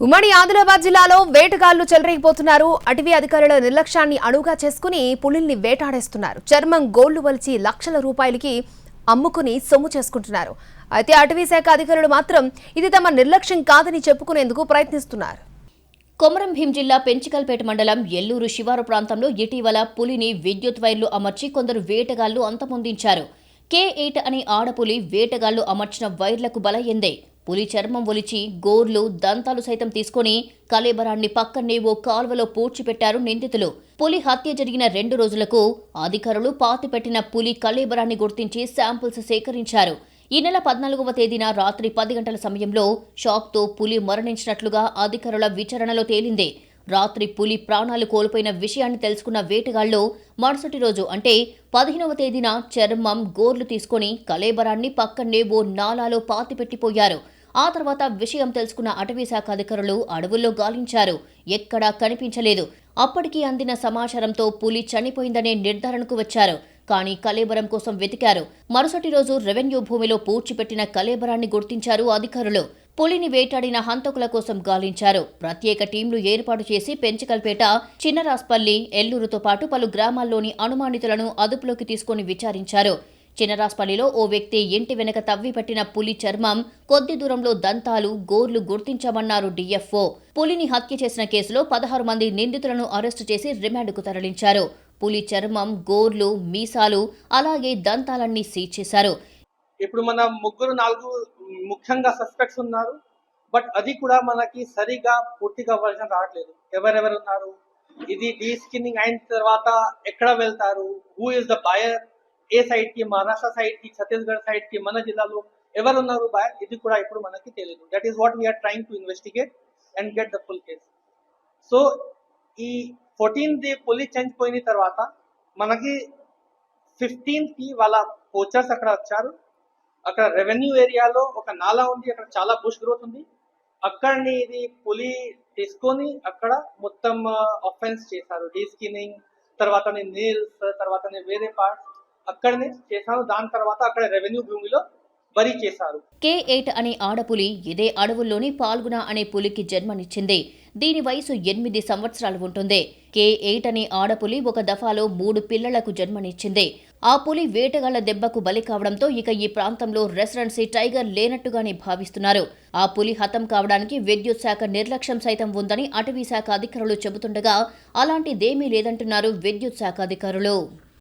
ఉమ్మడి ఆదిలాబాద్ జిల్లాలో వేటగాళ్లు చెలరేగిపోతున్నారు. అటవీ అధికారుల నిర్లక్ష్యాన్ని అణుగా చేసుకుని పులిల్ని వేటాడేస్తున్నారు. చర్మం గోళ్లు వలిచి లక్షల రూపాయలకి అమ్ముకుని సొమ్ము చేసుకుంటున్నారు. అయితే అటవీ శాఖ అధికారులు మాత్రం ఇది తమ నిర్లక్ష్యం కాదని చెప్పుకునేందుకు ప్రయత్నిస్తున్నారు. కొమరం భీం జిల్లా పెంచికల్పేట మండలం ఎల్లూరు శివారు ప్రాంతంలో ఇటీవల పులిని విద్యుత్ వైర్లు అమర్చి కొందరు వేటగాళ్లు అంతమొందించారు. K8 అనే ఆడపులి వేటగాళ్లు అమర్చిన వైర్లకు బలయ్యిందే. పులి చర్మం ఒలిచి గోర్లు దంతాలు సైతం తీసుకుని కళేబరాన్ని పక్కనే ఓ కాల్వలో పూడ్చిపెట్టారు నిందితులు. పులి హత్య జరిగిన 2 రోజులకు అధికారులు పాతిపెట్టిన పులి కళేబరాన్ని గుర్తించి శాంపిల్స్ సేకరించారు. ఈ నెల 14వ తేదీన రాత్రి 10 గంటల సమయంలో షాక్తో పులి మరణించినట్లుగా అధికారుల విచారణలో తేలింది. రాత్రి పులి ప్రాణాలు కోల్పోయిన విషయాన్ని తెలుసుకున్న వేటగాళ్లు మరుసటి రోజు అంటే 15వ తేదీన చర్మం గోర్లు తీసుకుని కళేబరాన్ని పక్కనే ఓ నాలాలో పాతిపెట్టిపోయారు. ఆ తర్వాత విషయం తెలుసుకున్న అటవీ శాఖ అధికారులు అడవుల్లో గాలించారు. ఎక్కడా కనిపించలేదు. అప్పటికి అందిన సమాచారంతో పులి చనిపోయిందనే నిర్ధారణకు వచ్చారు. కానీ కళేబరం కోసం వెతికారు. మరుసటి రోజు రెవెన్యూ భూమిలో పూడ్చిపెట్టిన కళేబరాన్ని గుర్తించారు అధికారులు. పులిని వేటాడిన హంతకుల కోసం గాలించారు. ప్రత్యేక టీంలు ఏర్పాటు చేసి పెంచికల్పేట, చిన్నరాస్పల్లి, ఎల్లూరుతో పాటు పలు గ్రామాల్లోని అనుమానితులను అదుపులోకి తీసుకుని విచారించారు. చిన్నరాస్పల్లిలో ఓ వ్యక్తి ఇంటి వెనక తవ్విపెట్టిన పులి చర్మం, కొద్ది దూరంలో దంతాలు, గోర్లు గుర్తించామన్నారు DFO. పులిని హత్య చేసిన కేసులో 16 మంది నిందితులను అరెస్టు చేసి రిమాండ్కు తరలించారు. పులి చర్మం, గోర్లు, మీసాలు అలాగే దంతాలన్నీ సీజ్ చేశారు. ఇప్పుడు మన 3-4 ముఖ్యంగా సస్పెక్ట్స్ ఉన్నారు. బట్ అది కూడా మనకి సరిగా పూర్తిగా వర్షన్ రావట్లేదు. ఎవరెవరు ఉన్నారు, ఇది డీస్కిన్నింగ్ అయిన తర్వాత ఎక్కడ వెళ్తారు, who is the buyer, A side కి, మహారాష్ట్ర సైడ్ కి, ఛత్తీస్గఢ్ సైడ్ కి, మన జిల్లాలో ఎవరు ఉన్నారు బయర్, ఇది కూడా ఇప్పుడు మనకి తెలియదు. That is what we are trying to investigate and get the full case. So ఈ 14th పులి చనిపోయిన తర్వాత మనకి 15th కి వాళ్ళ పోచర్స్ అక్కడ వచ్చారు. అక్కడ రెవెన్యూ ఏరియాలో ఒక నాలా ఉంది, అక్కడ చాలా బుష్ గ్రోత్ ఉంది. అక్కడిని ఇది పులి తీసుకొని అక్కడ మొత్తం అఫెన్స్ చేశారు. డీస్కిన్నింగ్ తర్వాత నీల్స్ తర్వాత వేరే పార్ట్స్ అక్కడనే చేశారు. దాని తర్వాత అక్కడ రెవెన్యూ భూమిలో బరీ చేశారు. K8 అనే ఆడపులి ఇదే అడవుల్లోని పాల్గుణ అనే పులికి జన్మనిచ్చింది. దీని వయసు 8 సంవత్సరాలు ఉంటుంది. K8 అనే ఆడపులి ఒక దఫాలో 3 పిల్లలకు జన్మనిచ్చింది. ఆ పులి వేటగాళ్ల దెబ్బకు బలి కావడంతో ఇక ఈ ప్రాంతంలో రెసిడెన్సీ టైగర్ లేనట్టుగానే భావిస్తున్నారు. ఆ పులి హతం కావడానికి విద్యుత్ శాఖ నిర్లక్ష్యం సైతం ఉందని అటవీ శాఖ అధికారులు చెబుతుండగా అలాంటిదేమీ లేదంటున్నారు విద్యుత్ శాఖ అధికారులు.